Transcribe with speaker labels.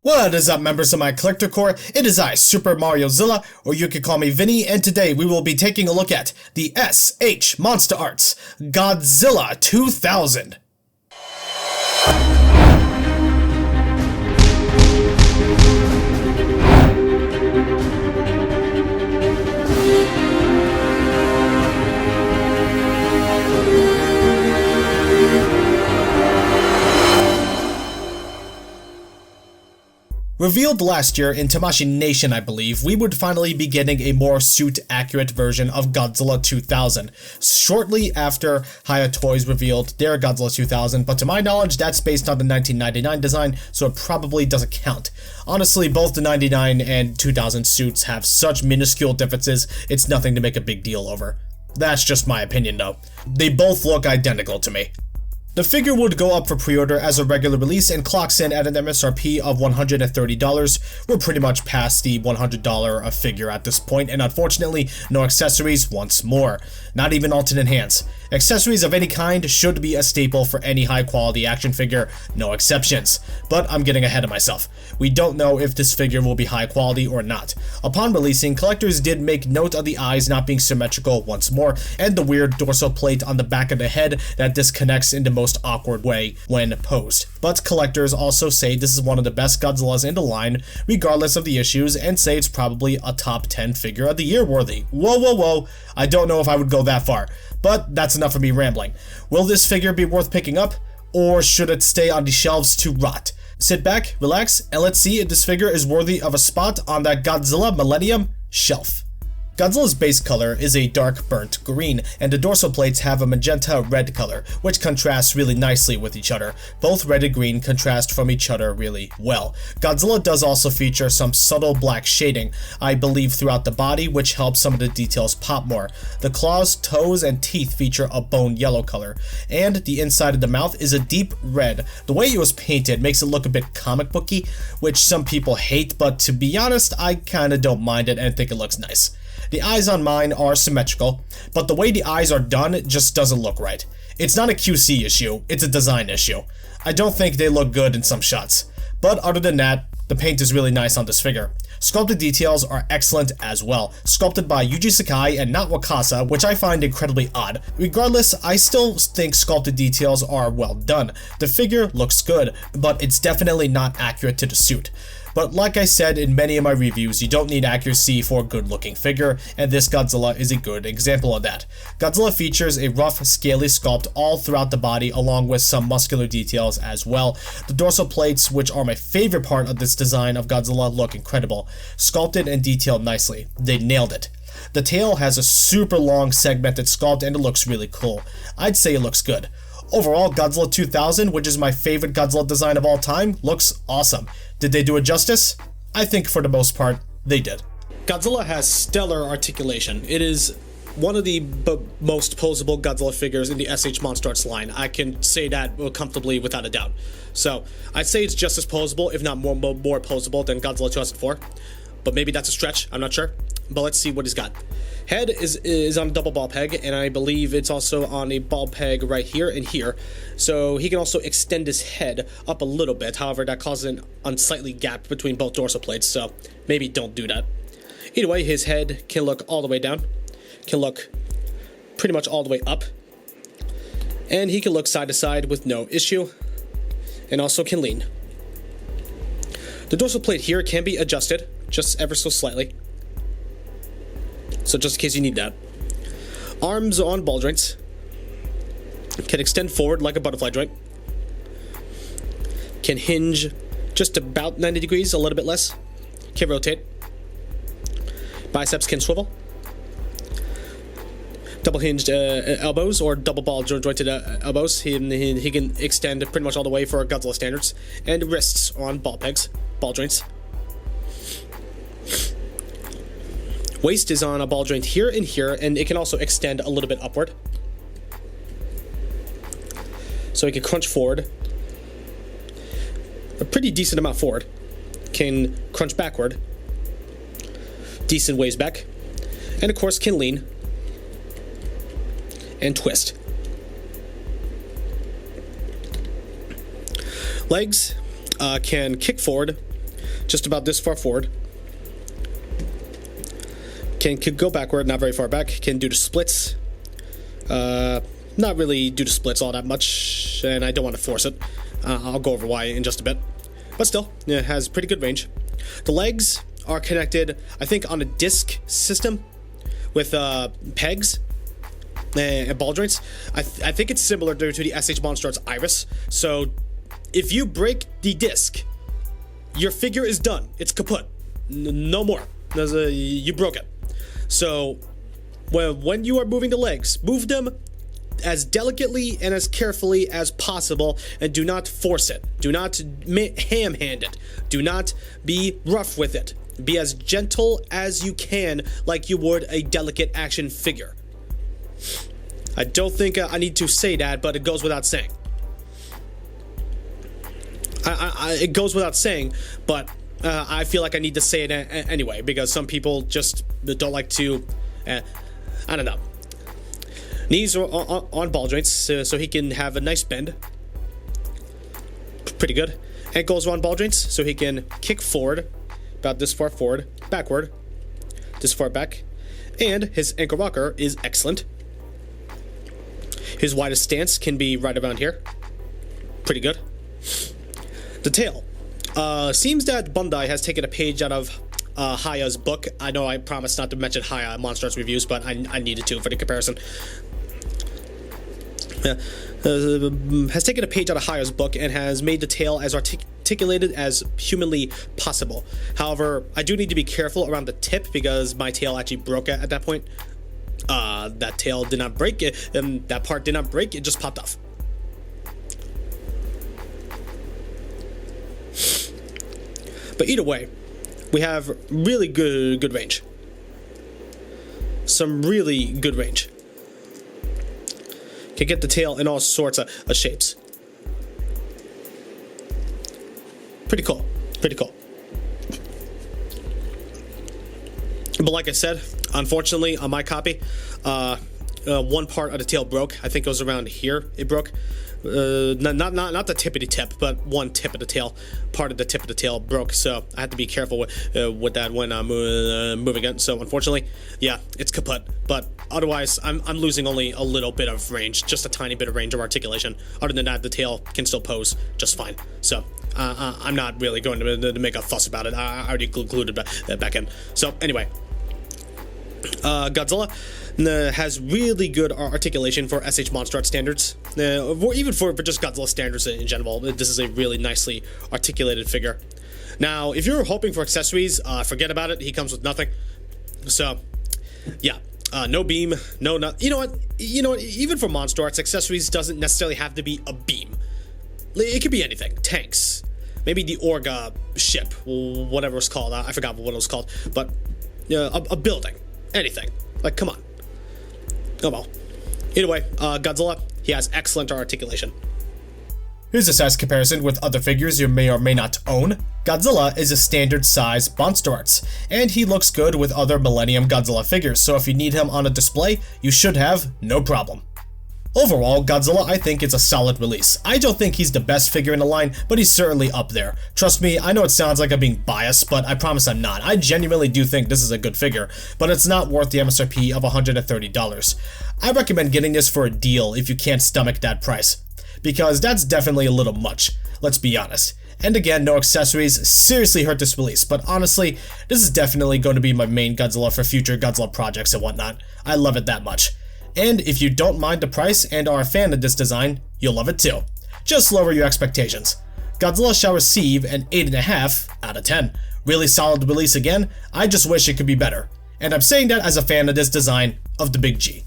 Speaker 1: What is up, members of my collector corps? It is I, Super Mariozilla, or you can call me Vinny, and today we will be taking a look at the S.H.MonsterArts Godzilla 2000. Revealed last year in Tamashii Nation, I believe, we would finally be getting a more suit-accurate version of Godzilla 2000, shortly after Hiya Toys revealed their Godzilla 2000, but to my knowledge, that's based on the 1999 design, so it probably doesn't count. Honestly, both the 99 and 2000 suits have such minuscule differences, it's nothing to make a big deal over. That's just my opinion, though. They both look identical to me. The figure would go up for pre-order as a regular release and clocks in at an MSRP of $130. We're pretty much past the $100 a figure at this point, and unfortunately, no accessories once more. Not even alternate hands. Accessories of any kind should be a staple for any high-quality action figure, no exceptions. But I'm getting ahead of myself. We don't know if this figure will be high quality or not. Upon releasing, collectors did make note of the eyes not being symmetrical once more, and the weird dorsal plate on the back of the head that disconnects in the most awkward way when posed. But collectors also say this is one of the best Godzillas in the line, regardless of the issues, and say it's probably a top 10 figure of the year worthy. Whoa, whoa, whoa. I don't know if I would go that far. But that's enough of me rambling. Will this figure be worth picking up, or should it stay on the shelves to rot? Sit back, relax, and let's see if this figure is worthy of a spot on that Godzilla Millennium shelf. Godzilla's base color is a dark burnt green, and the dorsal plates have a magenta red color, which contrasts really nicely with each other. Both red and green contrast from each other really well. Godzilla does also feature some subtle black shading, I believe throughout the body, which helps some of the details pop more. The claws, toes, and teeth feature a bone yellow color, and the inside of the mouth is a deep red. The way it was painted makes it look a bit comic booky, which some people hate, but to be honest, I kinda don't mind it and think it looks nice. The eyes on mine are symmetrical, but the way the eyes are done just doesn't look right. It's not a QC issue, it's a design issue. I don't think they look good in some shots. But other than that, the paint is really nice on this figure. Sculpted details are excellent as well, sculpted by Yuji Sakai and not Wakasa, which I find incredibly odd. Regardless, I still think sculpted details are well done. The figure looks good, but it's definitely not accurate to the suit. But like I said in many of my reviews, you don't need accuracy for a good looking figure, and this Godzilla is a good example of that. Godzilla features a rough, scaly sculpt all throughout the body, along with some muscular details as well. The dorsal plates, which are my favorite part of this design of Godzilla, look incredible. Sculpted and detailed nicely. They nailed it. The tail has a super long segmented sculpt and it looks really cool. I'd say it looks good. Overall, Godzilla 2000, which is my favorite Godzilla design of all time, looks awesome. Did they do it justice? I think for the most part, they did. Godzilla has stellar articulation. It is one of the most posable Godzilla figures in the S.H.MonsterArts line. I can say that comfortably without a doubt. So, I'd say it's just as posable, if not more posable than Godzilla 2004. But maybe that's a stretch, I'm not sure. But let's see what he's got. Head is on a double ball peg, and I believe it's also on a ball peg right here and here. So he can also extend his head up a little bit. However, that causes an unsightly gap between both dorsal plates, so maybe don't do that. Either way, his head can look all the way down, can look pretty much all the way up, and he can look side to side with no issue, and also can lean. The dorsal plate here can be adjusted, just ever so slightly. So just in case you need that. Arms on ball joints. Can extend forward like a butterfly joint. Can hinge just about 90 degrees, a little bit less. Can rotate. Biceps can swivel. Double hinged elbows or double ball jointed elbows. He can extend pretty much all the way for Godzilla standards. And wrists on ball pegs, ball joints. Waist is on a ball joint here and here, and it can also extend a little bit upward. So it can crunch forward. A pretty decent amount forward. Can crunch backward. Decent ways back. And of course can lean. And twist. Legs can kick forward, just about this far forward. Can go backward, not very far back. Can do the splits. Not really do the splits all that much, and I don't want to force it. I'll go over why in just a bit. But still, it has pretty good range. The legs are connected, I think, on a disc system with pegs and ball joints. I think it's similar to the S.H.MonsterArts Iris. So if you break the disc, your figure is done. It's kaput. No more. You broke it. So when you are moving the legs, move them as delicately and as carefully as possible, and do not force it. Do not ham-hand it. Do not be rough with it. Be as gentle as you can, like you would a delicate action figure. I don't think I need to say that, but it goes without saying. It goes without saying, but I feel like I need to say it anyway, because some people just don't like to, I don't know. Knees are on ball joints, so he can have a nice bend. Pretty good. Ankles are on ball joints, so he can kick forward, about this far forward, backward, this far back. And his ankle rocker is excellent. His widest stance can be right around here. Pretty good. The tail. Seems that Bandai has taken a page out of Haya's book. I know I promised not to mention Haya in MonsterArts reviews, but I needed to for the comparison. Has taken a page out of Haya's book and has made the tail as articulated as humanly possible. However, I do need to be careful around the tip because my tail actually broke at that point. That tail did not break, that part did not break, it just popped off. But either way, we have really good range. Some really good range. Can get the tail in all sorts of shapes. Pretty cool. Pretty cool. But like I said, unfortunately, on my copy, one part of the tail broke. I think it was around here it broke. Not the tippity tip, but one tip of the tail. Part of the tip of the tail broke, so I had to be careful with that when moving it. So unfortunately, yeah, it's kaput. But otherwise, I'm losing only a little bit of range, just a tiny bit of range of articulation. Other than that, the tail can still pose just fine. So I'm not really going to make a fuss about it. I already glued it back in. So anyway, Godzilla has really good articulation for S.H.MonsterArts standards, or even for just Godzilla standards in general. This is a really nicely articulated figure. Now, if you're hoping for accessories, forget about it. He comes with nothing. So, yeah, no beam, no. You know what? Even for MonsterArts, accessories doesn't necessarily have to be a beam. It could be anything. Tanks, maybe the Orga ship, whatever it's called. I forgot what it was called, but a building, anything. Like, come on. Oh well. Either way, Godzilla, he has excellent articulation.
Speaker 2: Here's a size comparison with other figures you may or may not own. Godzilla is a standard size MonsterArts, and he looks good with other Millennium Godzilla figures, so if you need him on a display, you should have no problem. Overall, Godzilla I think is a solid release. I don't think he's the best figure in the line, but he's certainly up there. Trust me, I know it sounds like I'm being biased, but I promise I'm not. I genuinely do think this is a good figure, but it's not worth the MSRP of $130. I recommend getting this for a deal if you can't stomach that price, because that's definitely a little much, let's be honest. And again, no accessories seriously hurt this release, but honestly, this is definitely going to be my main Godzilla for future Godzilla projects and whatnot. I love it that much. And if you don't mind the price and are a fan of this design, you'll love it too. Just lower your expectations. Godzilla shall receive an 8.5 out of 10. Really solid release again, I just wish it could be better. And I'm saying that as a fan of this design of the Big G.